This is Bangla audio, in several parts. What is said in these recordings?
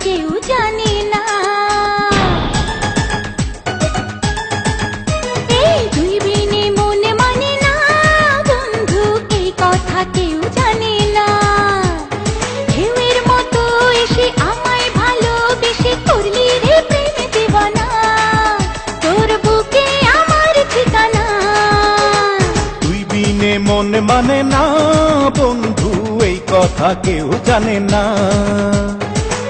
কেউ জানে না। এই তুই বিনে মন মানে না বন্ধু, এই কথা কেউ জানে না। ঢেউয়ের মতো এসে আমায় ভালোবেসে করলি রে প্রেম দিওয়ানা, তোর বুকে আমার ঠিকানা। তুই বিনে মন মানে না বন্ধু, এই কথা কেউ জানে না।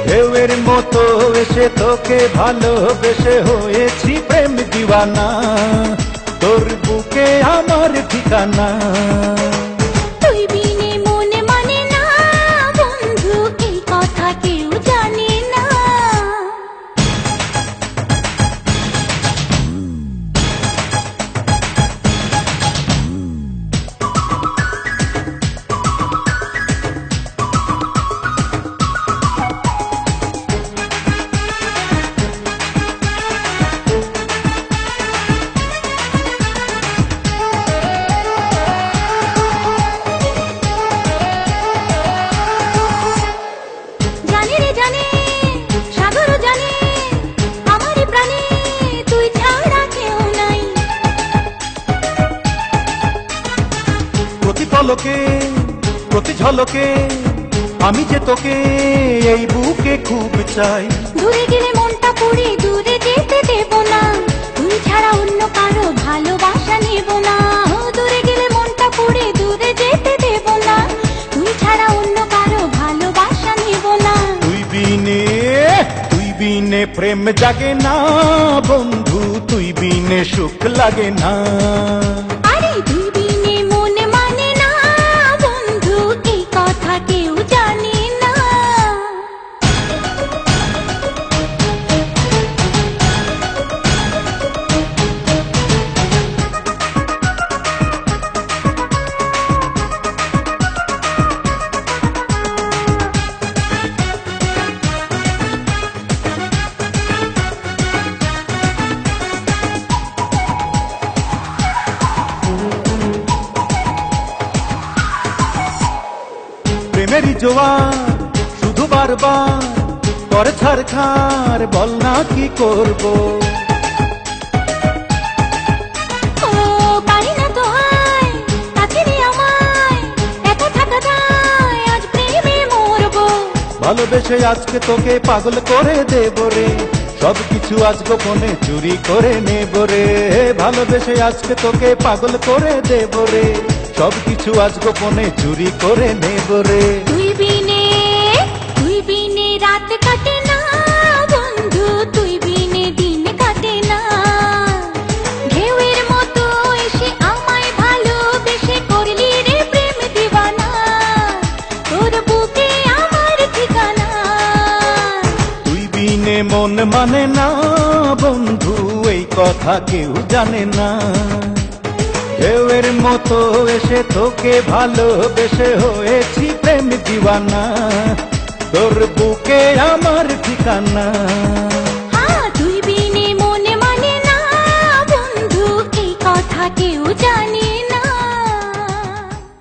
ঢেউয়ের মতো এসে তোকে ভালোবেসে হয়েছি প্রেম দিওয়ানা, তোর বুকে আমার ঠিকানা। তুই বিনে মন মানে না বন্ধু, এই কথা কেউ জানে না। জানে রে জানে, সাগরও জানে, আমার প্রাণে তুই ছাড়া কেউ নাই। প্রতি পলকে প্রতি ঝলকে আমি যে তোকে এই বুকে খুব চাই। দূরে গেলে মনটা পুড়ে দূরে যেতে দেব না, তুই ছাড়া অন্য কারো ভালোবাসা নেব না। দূরে গেলে মনটা পুড়ে দূরে যেতে দেব না, তুই ছাড়া অন্য কারো ভালোবাসা নেব না। তুই বিনে প্রেম জাগে না বন্ধু, তুই বিনে সুখ লাগে না। আরে তুই বিনে মন মানে না বন্ধু, এই কথা কেউ জানে না। প্রেমেরই জোয়ার শুধু বারবার করে ছাড়খাড়, বল না কি করব। ও পারি না তো হায়, কাছে নে আমায়, একা থাকা যায়, আজ প্রেমে মরবো। ভালোবেসে আজকে তোকে পাগল করে দেব রে, সবকিছু আজ গোপনে চুরি করে নেব রে। ভালোবেসে আজকে তোকে পাগল করে দেব রে, সবকিছু আজ গোপনে চুরি করে নেব রে। তুই বিনে রাত কাটে না বন্ধু, তুই বিনে দিন কাটে না। ঢেউয়ের মতো এসে আমায় ভালোবেসে করলি রে প্রেম দিওয়ানা, তোর বুকে আমার ঠিকানা। তুই বিনে মন মানে না বন্ধু, এই কথা কেউ জানে না। ঢেউয়ের মতো এসে তোকে ভালোবেসে হয়েছি প্রেম দিওয়ানা, তোর বুকে আমার ঠিকানা। তুই বিনে মন মানে না বন্ধু, এই কথা কেউ জানে না।